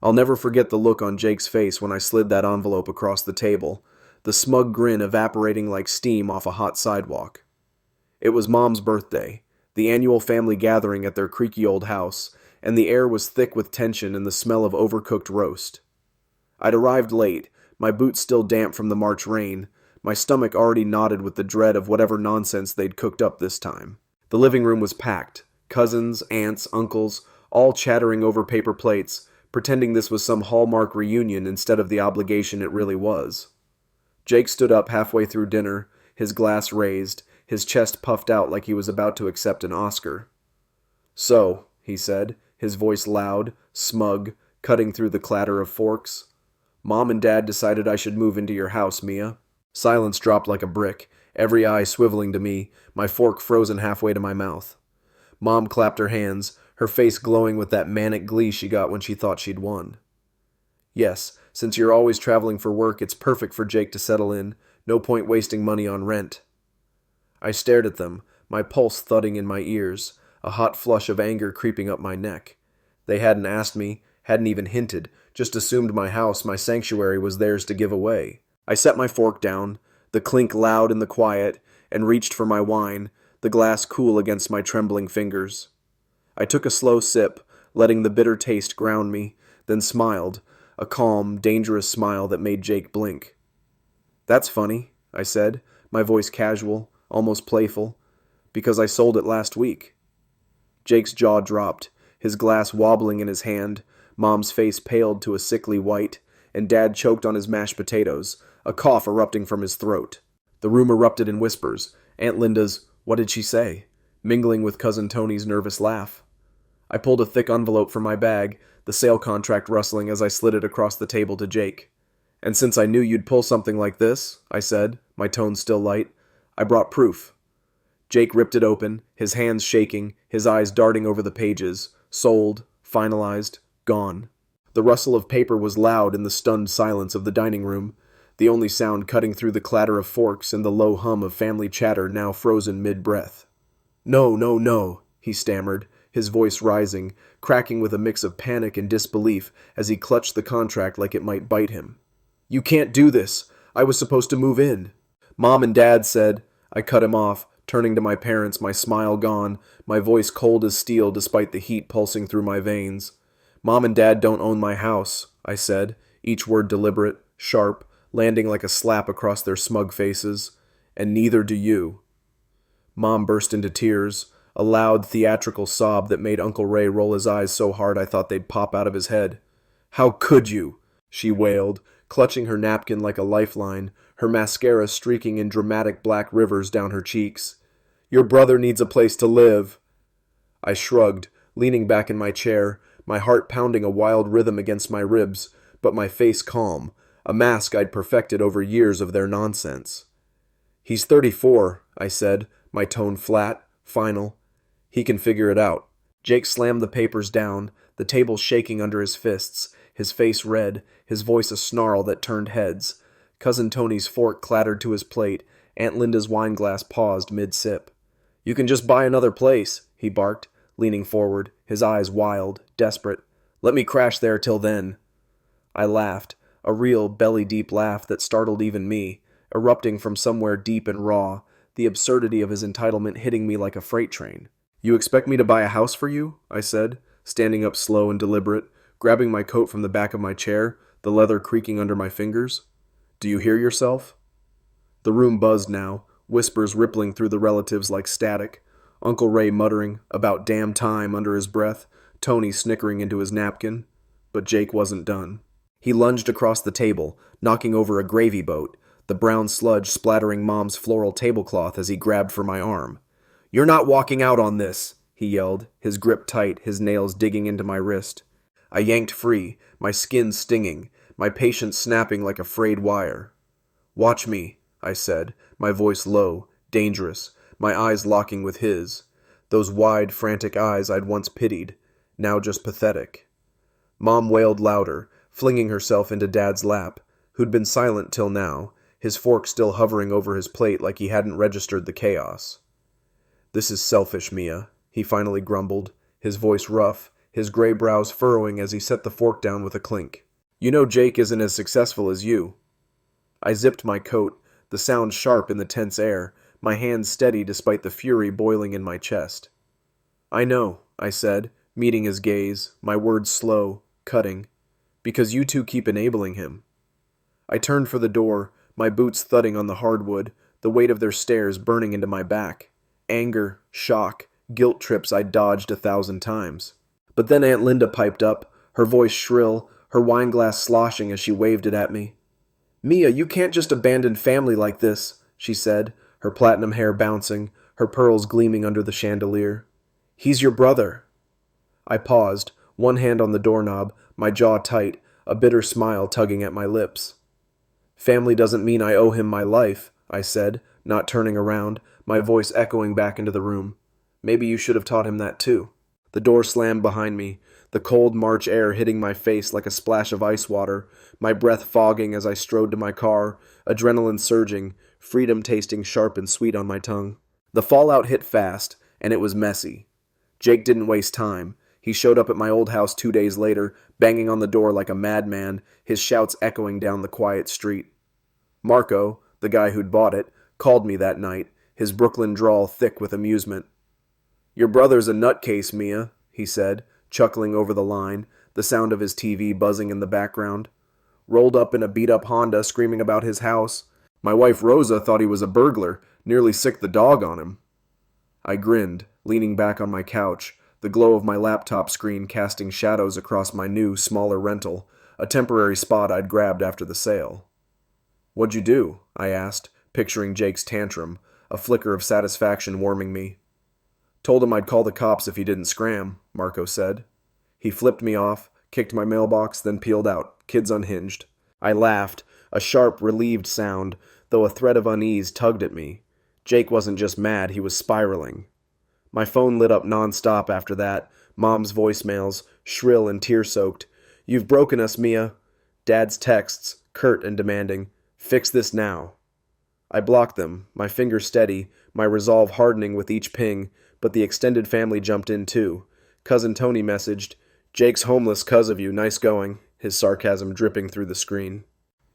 I'll never forget the look on Jake's face when I slid that envelope across the table, the smug grin evaporating like steam off a hot sidewalk. It was Mom's birthday, the annual family gathering at their creaky old house, and the air was thick with tension and the smell of overcooked roast. I'd arrived late, my boots still damp from the March rain, my stomach already knotted with the dread of whatever nonsense they'd cooked up this time. The living room was packed, cousins, aunts, uncles, all chattering over paper plates, pretending this was some Hallmark reunion instead of the obligation it really was. Jake stood up halfway through dinner, his glass raised, his chest puffed out like he was about to accept an Oscar. "So," he said, his voice loud, smug, cutting through the clatter of forks. "Mom and Dad decided I should move into your house, Mia." Silence dropped like a brick, every eye swiveling to me, my fork frozen halfway to my mouth. Mom clapped her hands, her face glowing with that manic glee she got when she thought she'd won. "Yes, since you're always traveling for work, it's perfect for Jake to settle in. No point wasting money on rent." I stared at them, my pulse thudding in my ears, a hot flush of anger creeping up my neck. They hadn't asked me, hadn't even hinted, just assumed my house, my sanctuary, was theirs to give away. I set my fork down, the clink loud in the quiet, and reached for my wine, the glass cool against my trembling fingers. I took a slow sip, letting the bitter taste ground me, then smiled, a calm, dangerous smile that made Jake blink. "That's funny," I said, my voice casual, almost playful, "because I sold it last week." Jake's jaw dropped, his glass wobbling in his hand, Mom's face paled to a sickly white, and Dad choked on his mashed potatoes, a cough erupting from his throat. The room erupted in whispers, Aunt Linda's, "What did she say?" mingling with Cousin Tony's nervous laugh. I pulled a thick envelope from my bag, the sale contract rustling as I slid it across the table to Jake. "And since I knew you'd pull something like this," I said, my tone still light, "I brought proof." Jake ripped it open, his hands shaking, his eyes darting over the pages, sold, finalized, gone. The rustle of paper was loud in the stunned silence of the dining room, the only sound cutting through the clatter of forks and the low hum of family chatter now frozen mid-breath. "No, no, no," he stammered, his voice rising, cracking with a mix of panic and disbelief as he clutched the contract like it might bite him. "You can't do this. I was supposed to move in." "Mom and Dad said," I cut him off, turning to my parents, my smile gone, my voice cold as steel despite the heat pulsing through my veins. "Mom and Dad don't own my house," I said, each word deliberate, sharp, landing like a slap across their smug faces. "And neither do you." Mom burst into tears, a loud, theatrical sob that made Uncle Ray roll his eyes so hard I thought they'd pop out of his head. "How could you?" she wailed, clutching her napkin like a lifeline, her mascara streaking in dramatic black rivers down her cheeks. "Your brother needs a place to live." I shrugged, leaning back in my chair, my heart pounding a wild rhythm against my ribs, but my face calm, a mask I'd perfected over years of their nonsense. "He's 34, I said, my tone flat, final. "He can figure it out." Jake slammed the papers down, the table shaking under his fists, his face red, his voice a snarl that turned heads. Cousin Tony's fork clattered to his plate, Aunt Linda's wineglass paused mid-sip. "You can just buy another place," he barked, leaning forward, his eyes wild, desperate. "Let me crash there till then." I laughed, a real belly-deep laugh that startled even me, erupting from somewhere deep and raw, the absurdity of his entitlement hitting me like a freight train. "You expect me to buy a house for you?" I said, standing up slow and deliberate, grabbing my coat from the back of my chair, the leather creaking under my fingers. "Do you hear yourself?" The room buzzed now, whispers rippling through the relatives like static, Uncle Ray muttering, "About damn time," under his breath, Tony snickering into his napkin. But Jake wasn't done. He lunged across the table, knocking over a gravy boat, the brown sludge splattering Mom's floral tablecloth as he grabbed for my arm. "You're not walking out on this," he yelled, his grip tight, his nails digging into my wrist. I yanked free, my skin stinging, my patience snapping like a frayed wire. "Watch me," I said, my voice low, dangerous, my eyes locking with his. Those wide, frantic eyes I'd once pitied, now just pathetic. Mom wailed louder, flinging herself into Dad's lap, who'd been silent till now, his fork still hovering over his plate like he hadn't registered the chaos. "This is selfish, Mia," he finally grumbled, his voice rough, his gray brows furrowing as he set the fork down with a clink. You know Jake isn't as successful as you. I zipped my coat, the sound sharp in the tense air, my hands steady despite the fury boiling in my chest. I know, I said, meeting his gaze, my words slow, cutting, because you two keep enabling him. I turned for the door, my boots thudding on the hardwood, the weight of their stares burning into my back. Anger, shock, guilt trips I dodged 1,000 times. But then Aunt Linda piped up, her voice shrill, her wineglass sloshing as she waved it at me. Mia, you can't just abandon family like this, she said, her platinum hair bouncing, her pearls gleaming under the chandelier. He's your brother. I paused, one hand on the doorknob, my jaw tight, a bitter smile tugging at my lips. Family doesn't mean I owe him my life, I said, not turning around, my voice echoing back into the room. Maybe you should have taught him that too. The door slammed behind me, the cold March air hitting my face like a splash of ice water, my breath fogging as I strode to my car, adrenaline surging, freedom tasting sharp and sweet on my tongue. The fallout hit fast, and it was messy. Jake didn't waste time. He showed up at my old house 2 days later, banging on the door like a madman, his shouts echoing down the quiet street. Marco, the guy who'd bought it, called me that night, his Brooklyn drawl thick with amusement. Your brother's a nutcase, Mia, he said, chuckling over the line, the sound of his TV buzzing in the background. Rolled up in a beat-up Honda screaming about his house. My wife Rosa thought he was a burglar, nearly sicked the dog on him. I grinned, leaning back on my couch, the glow of my laptop screen casting shadows across my new, smaller rental, a temporary spot I'd grabbed after the sale. What'd you do? I asked, picturing Jake's tantrum, a flicker of satisfaction warming me. Told him I'd call the cops if he didn't scram, Marco said. He flipped me off, kicked my mailbox, then peeled out, kids unhinged. I laughed, a sharp, relieved sound, though a thread of unease tugged at me. Jake wasn't just mad, he was spiraling. My phone lit up non-stop after that, Mom's voicemails, shrill and tear-soaked. You've broken us, Mia. Dad's texts, curt and demanding. Fix this now. I blocked them, my finger steady, my resolve hardening with each ping, but the extended family jumped in too. Cousin Tony messaged, Jake's homeless 'cause of you, nice going, his sarcasm dripping through the screen.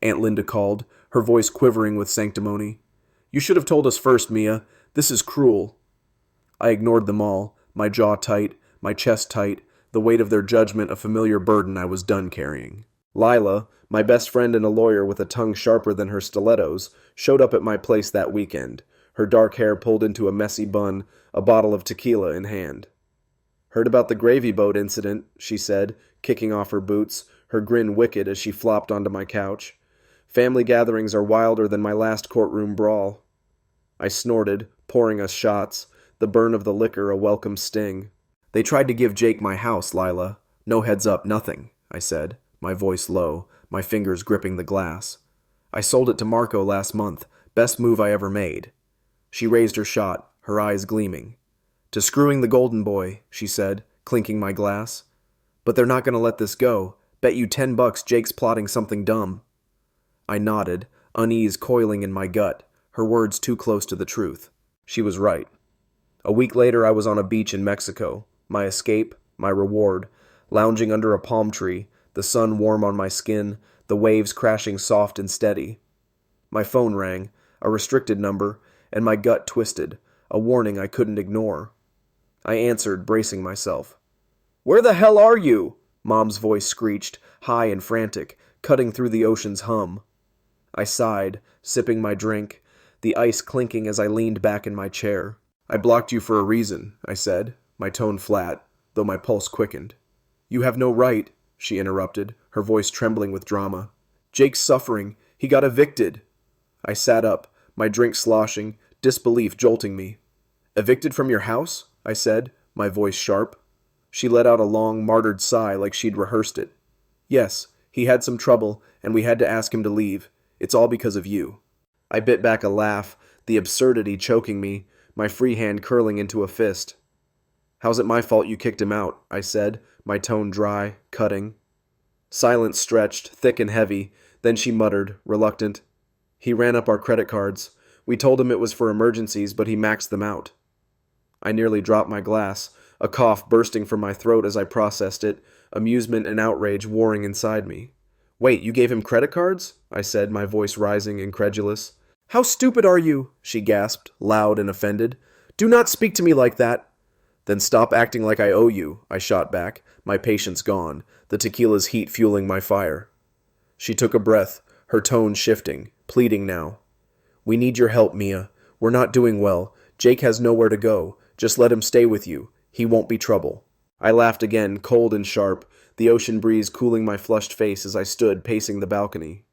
Aunt Linda called, her voice quivering with sanctimony. You should have told us first, Mia. This is cruel. I ignored them all, my jaw tight, my chest tight, the weight of their judgment a familiar burden I was done carrying. Lila, my best friend and a lawyer with a tongue sharper than her stilettos, showed up at my place that weekend, her dark hair pulled into a messy bun, a bottle of tequila in hand. Heard about the gravy boat incident, she said, kicking off her boots, her grin wicked as she flopped onto my couch. Family gatherings are wilder than my last courtroom brawl. I snorted, pouring us shots, the burn of the liquor a welcome sting. They tried to give Jake my house, Lila. No heads up, nothing, I said, my voice low, my fingers gripping the glass. I sold it to Marco last month, best move I ever made. She raised her shot, her eyes gleaming. To screwing the golden boy, she said, clinking my glass. But they're not going to let this go. Bet you $10 Jake's plotting something dumb. I nodded, unease coiling in my gut, her words too close to the truth. She was right. A week later I was on a beach in Mexico, my escape, my reward, lounging under a palm tree, the sun warm on my skin, the waves crashing soft and steady. My phone rang, a restricted number, and my gut twisted, a warning I couldn't ignore. I answered, bracing myself. Where the hell are you? Mom's voice screeched, high and frantic, cutting through the ocean's hum. I sighed, sipping my drink, the ice clinking as I leaned back in my chair. I blocked you for a reason, I said, my tone flat, though my pulse quickened. You have no right, she interrupted, her voice trembling with drama. Jake's suffering. He got evicted. I sat up, my drink sloshing, disbelief jolting me. Evicted from your house? I said, my voice sharp. She let out a long, martyred sigh like she'd rehearsed it. Yes, he had some trouble, and we had to ask him to leave. It's all because of you. I bit back a laugh, the absurdity choking me, my free hand curling into a fist. How's it my fault you kicked him out? I said, my tone dry, cutting. Silence stretched, thick and heavy, then she muttered, reluctant. He ran up our credit cards. We told him it was for emergencies, but he maxed them out. I nearly dropped my glass, a cough bursting from my throat as I processed it, amusement and outrage warring inside me. Wait, you gave him credit cards? I said, my voice rising, incredulous. How stupid are you? She gasped, loud and offended. Do not speak to me like that. Then stop acting like I owe you, I shot back, my patience gone, the tequila's heat fueling my fire. She took a breath, her tone shifting, pleading now. We need your help, Mia. We're not doing well. Jake has nowhere to go. Just let him stay with you. He won't be trouble. I laughed again, cold and sharp, the ocean breeze cooling my flushed face as I stood pacing the balcony.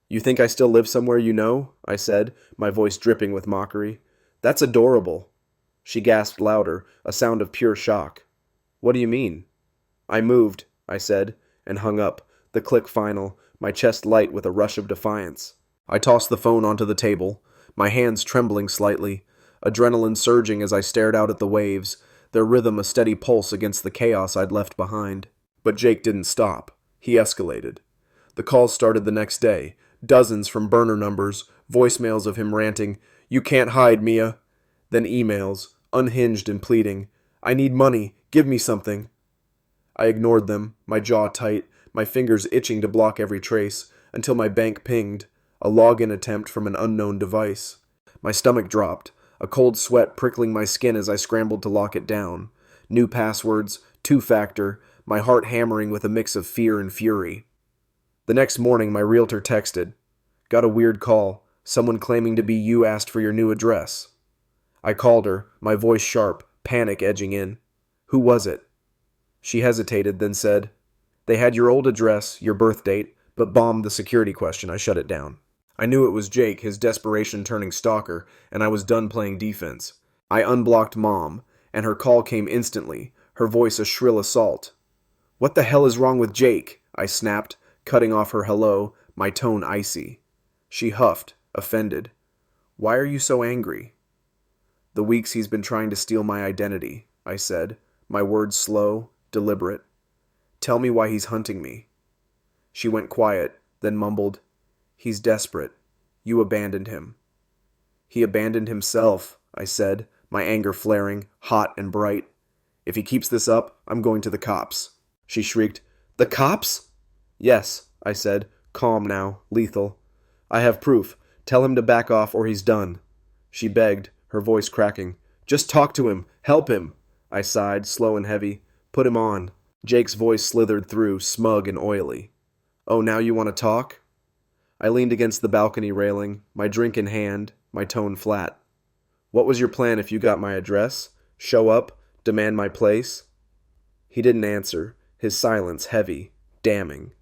You think I still live somewhere you know? I said, my voice dripping with mockery. That's adorable. She gasped louder, a sound of pure shock. What do you mean? I moved, I said, and hung up, the click final, my chest light with a rush of defiance. I tossed the phone onto the table, my hands trembling slightly, adrenaline surging as I stared out at the waves, their rhythm a steady pulse against the chaos I'd left behind. But Jake didn't stop. He escalated. The calls started the next day, dozens from burner numbers, voicemails of him ranting, "You can't hide, Mia." Then emails, unhinged and pleading, "I need money, give me something." I ignored them, my jaw tight, my fingers itching to block every trace, until my bank pinged, a login attempt from an unknown device. My stomach dropped, a cold sweat prickling my skin as I scrambled to lock it down. New passwords, two-factor, my heart hammering with a mix of fear and fury. The next morning, my realtor texted. Got a weird call. Someone claiming to be you asked for your new address. I called her, my voice sharp, panic edging in. Who was it? She hesitated, then said, They had your old address, your birth date, but bombed the security question. I shut it down. I knew it was Jake, his desperation turning stalker, and I was done playing defense. I unblocked Mom, and her call came instantly, her voice a shrill assault. What the hell is wrong with Jake? I snapped, cutting off her hello, my tone icy. She huffed, offended. Why are you so angry? The weeks he's been trying to steal my identity, I said, my words slow, deliberate. Tell me why he's hunting me. She went quiet, then mumbled, He's desperate. You abandoned him. He abandoned himself, I said, my anger flaring, hot and bright. If he keeps this up, I'm going to the cops. She shrieked, The cops? Yes, I said, calm now, lethal. I have proof. Tell him to back off or he's done. She begged, her voice cracking. Just talk to him. Help him. I sighed, slow and heavy. Put him on. Jake's voice slithered through, smug and oily. Oh, now you want to talk? I leaned against the balcony railing, my drink in hand, my tone flat. What was your plan if you got my address? Show up? Demand my place? He didn't answer, his silence heavy, damning.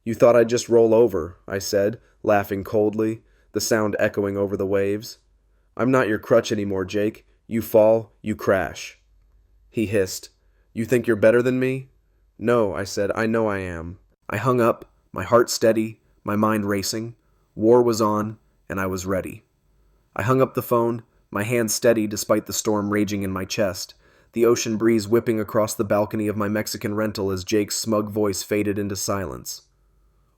You thought I'd just roll over, I said, laughing coldly, the sound echoing over the waves. I'm not your crutch anymore, Jake. You fall, you crash. He hissed. You think you're better than me? No, I said, I know I am. I hung up, my heart steady, my mind racing. War was on, and I was ready. I hung up the phone, my hands steady despite the storm raging in my chest, the ocean breeze whipping across the balcony of my Mexican rental as Jake's smug voice faded into silence.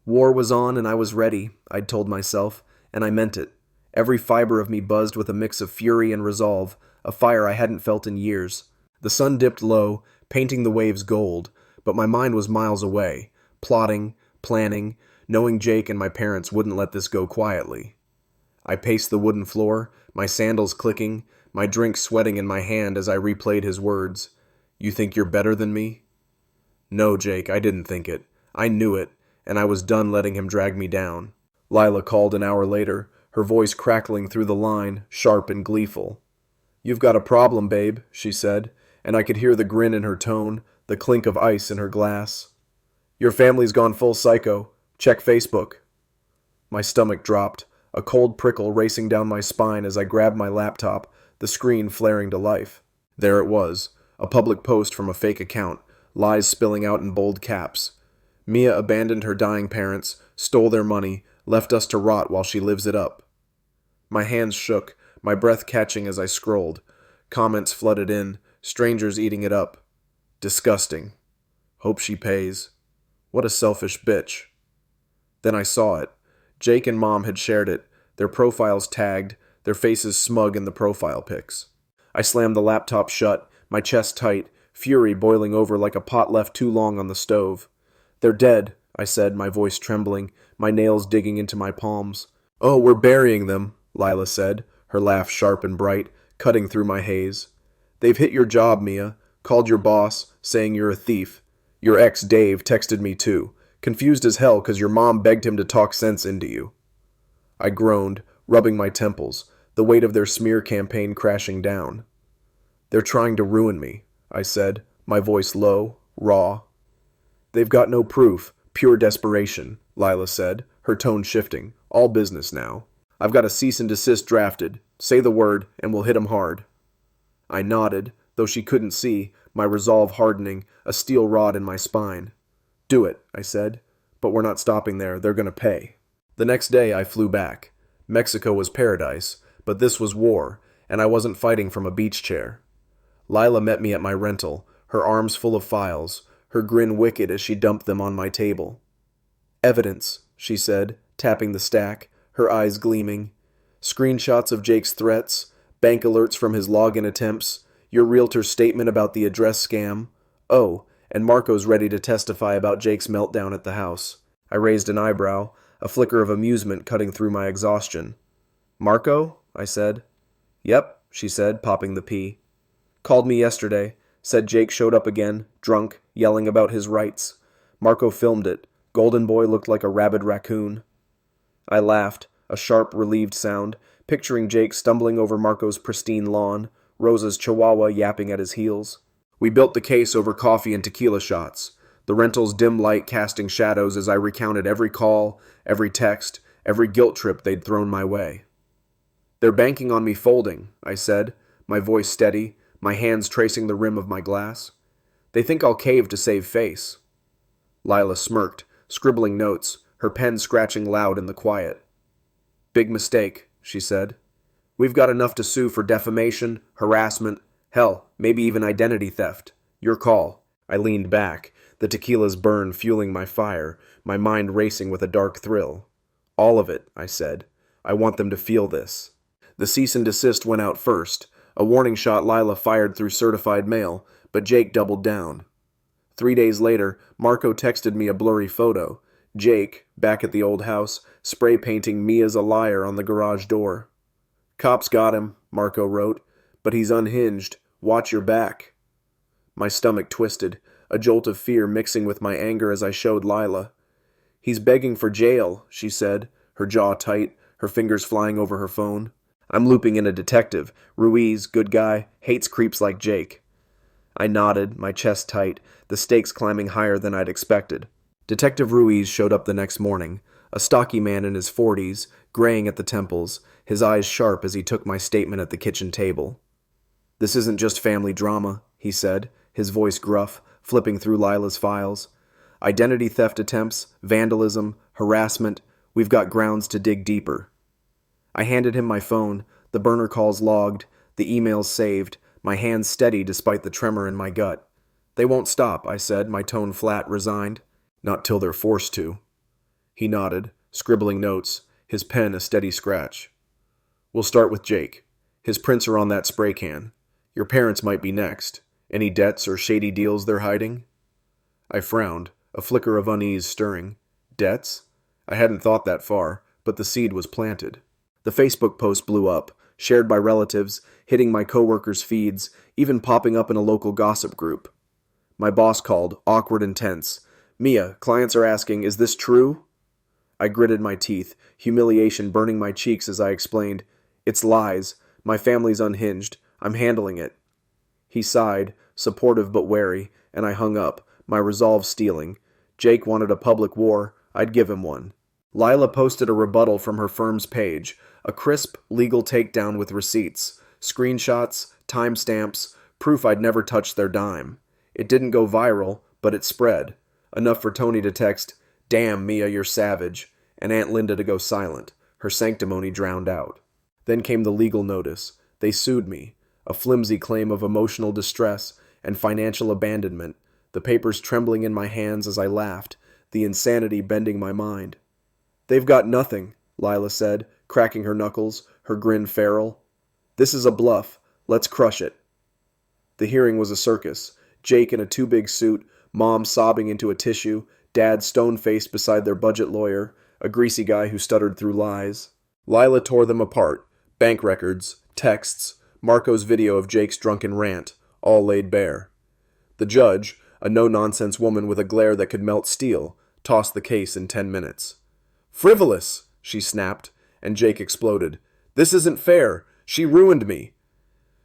War was on and I was ready, I'd told myself, and I meant it. Every fiber of me buzzed with a mix of fury and resolve, a fire I hadn't felt in years. The sun dipped low, painting the waves gold, but my mind was miles away, plotting, planning, knowing Jake and my parents wouldn't let this go quietly. I paced the wooden floor, my sandals clicking, my drink sweating in my hand as I replayed his words. You think you're better than me? No, Jake, I didn't think it. I knew it, and I was done letting him drag me down. Lila called an hour later, her voice crackling through the line, sharp and gleeful. You've got a problem, babe, she said, and I could hear the grin in her tone, the clink of ice in her glass. Your family's gone full psycho. Check Facebook. My stomach dropped, a cold prickle racing down my spine as I grabbed my laptop, the screen flaring to life. There it was, a public post from a fake account, lies spilling out in bold caps. Mia abandoned her dying parents, stole their money, left us to rot while she lives it up. My hands shook, my breath catching as I scrolled. Comments flooded in, strangers eating it up. Disgusting. Hope she pays. What a selfish bitch. Then I saw it. Jake and Mom had shared it, their profiles tagged, their faces smug in the profile pics. I slammed the laptop shut, my chest tight, fury boiling over like a pot left too long on the stove. "They're dead," I said, my voice trembling, my nails digging into my palms. "Oh, we're burying them," Lila said, her laugh sharp and bright, cutting through my haze. "They've hit your job, Mia. Called your boss, saying you're a thief. Your ex, Dave, texted me too. Confused as hell 'cause your mom begged him to talk sense into you." I groaned, rubbing my temples, the weight of their smear campaign crashing down. "They're trying to ruin me," I said, my voice low, raw. "They've got no proof, pure desperation," Lila said, her tone shifting. "All business now. I've got a cease and desist drafted. Say the word, and we'll hit 'em hard." I nodded, though she couldn't see, my resolve hardening, a steel rod in my spine. "Do it," I said. "But we're not stopping there. They're gonna pay." The next day I flew back. Mexico was paradise, but this was war, and I wasn't fighting from a beach chair. Lila met me at my rental, her arms full of files, her grin wicked as she dumped them on my table. "Evidence," she said, tapping the stack, her eyes gleaming. "Screenshots of Jake's threats, bank alerts from his login attempts, your realtor's statement about the address scam. Oh, and Marco's ready to testify about Jake's meltdown at the house." I raised an eyebrow, a flicker of amusement cutting through my exhaustion. "Marco?" I said. "Yep," she said, popping the P. "Called me yesterday. Said Jake showed up again, drunk, yelling about his rights. Marco filmed it. Golden Boy looked like a rabid raccoon." I laughed, a sharp, relieved sound, picturing Jake stumbling over Marco's pristine lawn, Rosa's chihuahua yapping at his heels. We built the case over coffee and tequila shots, the rental's dim light casting shadows as I recounted every call, every text, every guilt trip they'd thrown my way. "They're banking on me folding," I said, my voice steady, my hands tracing the rim of my glass. "They think I'll cave to save face." Lila smirked, scribbling notes, her pen scratching loud in the quiet. "Big mistake," she said. "We've got enough to sue for defamation, harassment, hell, maybe even identity theft. Your call." I leaned back, the tequila's burn fueling my fire, my mind racing with a dark thrill. "All of it," I said. "I want them to feel this." The cease and desist went out first, a warning shot Lila fired through certified mail, but Jake doubled down. 3 days later, Marco texted me a blurry photo. Jake, back at the old house, spray painting me as a liar on the garage door. "Cops got him," Marco wrote, "but he's unhinged. Watch your back." My stomach twisted, a jolt of fear mixing with my anger as I showed Lila. "He's begging for jail," she said, her jaw tight, her fingers flying over her phone. "I'm looping in a detective. Ruiz, good guy, hates creeps like Jake." I nodded, my chest tight, the stakes climbing higher than I'd expected. Detective Ruiz showed up the next morning, a stocky man in his 40s, graying at the temples, his eyes sharp as he took my statement at the kitchen table. "This isn't just family drama," he said, his voice gruff, flipping through Lila's files. "Identity theft attempts, vandalism, harassment, we've got grounds to dig deeper." I handed him my phone, the burner calls logged, the emails saved, my hands steady despite the tremor in my gut. "They won't stop," I said, my tone flat, resigned. "Not till they're forced to." He nodded, scribbling notes, his pen a steady scratch. "We'll start with Jake. His prints are on that spray can. Your parents might be next. Any debts or shady deals they're hiding?" I frowned, a flicker of unease stirring. Debts? I hadn't thought that far, but the seed was planted. The Facebook post blew up, shared by relatives, hitting my coworkers' feeds, even popping up in a local gossip group. My boss called, awkward and tense. "Mia, clients are asking, is this true?" I gritted my teeth, humiliation burning my cheeks as I explained, "It's lies. My family's unhinged. I'm handling it." He sighed, supportive but wary, and I hung up, my resolve steeling. Jake wanted a public war. I'd give him one. Lila posted a rebuttal from her firm's page, a crisp, legal takedown with receipts, screenshots, timestamps, proof I'd never touched their dime. It didn't go viral, but it spread. Enough for Tony to text, "Damn, Mia, you're savage," and Aunt Linda to go silent, her sanctimony drowned out. Then came the legal notice. They sued me, a flimsy claim of emotional distress and financial abandonment, the papers trembling in my hands as I laughed, the insanity bending my mind. "They've got nothing," Lila said, cracking her knuckles, her grin feral. "This is a bluff. Let's crush it." The hearing was a circus. Jake in a too big suit, Mom sobbing into a tissue, Dad stone-faced beside their budget lawyer, a greasy guy who stuttered through lies. Lila tore them apart. Bank records, texts, Marco's video of Jake's drunken rant, all laid bare. The judge, a no-nonsense woman with a glare that could melt steel, tossed the case in 10 minutes. "Frivolous!" she snapped, and Jake exploded. "This isn't fair! She ruined me!"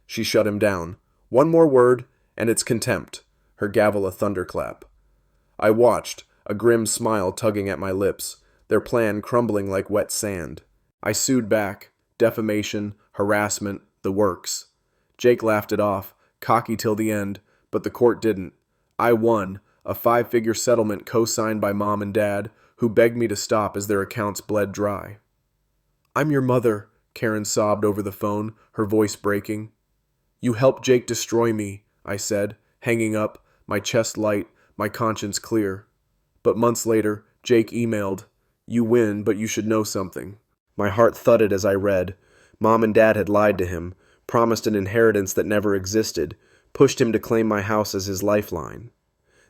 She shut him down. One more word, and it's contempt, her gavel a thunderclap. I watched, a grim smile tugging at my lips, their plan crumbling like wet sand. I sued back. Defamation, harassment, the works. Jake laughed it off, cocky till the end, but the court didn't. I won, a 5-figure settlement co-signed by Mom and Dad, who begged me to stop as their accounts bled dry. "I'm your mother," Karen sobbed over the phone, her voice breaking. "You helped Jake destroy me," I said, hanging up, my chest light, my conscience clear. But months later, Jake emailed, "You win, but you should know something." My heart thudded as I read. Mom and Dad had lied to him, promised an inheritance that never existed, pushed him to claim my house as his lifeline.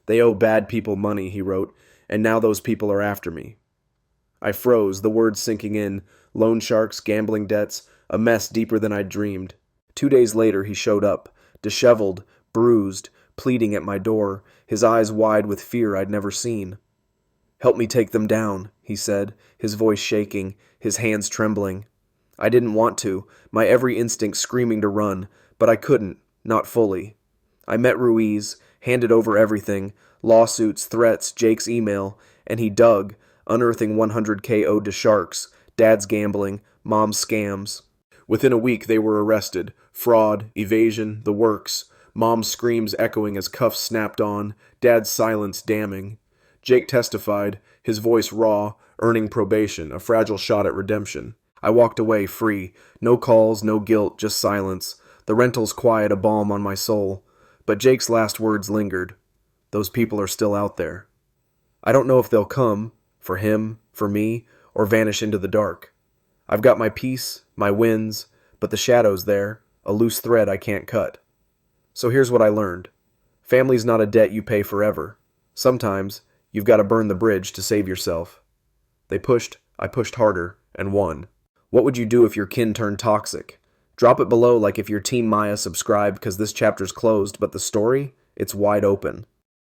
"They owe bad people money," he wrote, "and now those people are after me." I froze, the words sinking in, loan sharks, gambling debts, a mess deeper than I'd dreamed. 2 days later he showed up, disheveled, bruised, pleading at my door, his eyes wide with fear I'd never seen. "Help me take them down," he said, his voice shaking, his hands trembling. I didn't want to, my every instinct screaming to run, but I couldn't, not fully. I met Ruiz, handed over everything, lawsuits, threats, Jake's email, and he dug, unearthing $100K owed to sharks, Dad's gambling, Mom's scams. Within a week they were arrested, fraud, evasion, the works, Mom's screams echoing as cuffs snapped on, Dad's silence damning. Jake testified, his voice raw, earning probation, a fragile shot at redemption. I walked away free, no calls, no guilt, just silence, the rentals quiet, a balm on my soul. But Jake's last words lingered. Those people are still out there. I don't know if they'll come, for him, for me, or vanish into the dark. I've got my peace, my wins, but the shadow's there, a loose thread I can't cut. So here's what I learned. Family's not a debt you pay forever. Sometimes, you've got to burn the bridge to save yourself. They pushed, I pushed harder, and won. What would you do if your kin turned toxic? Drop it below like if you're Team Maya subscribed because this chapter's closed, but the story, it's wide open.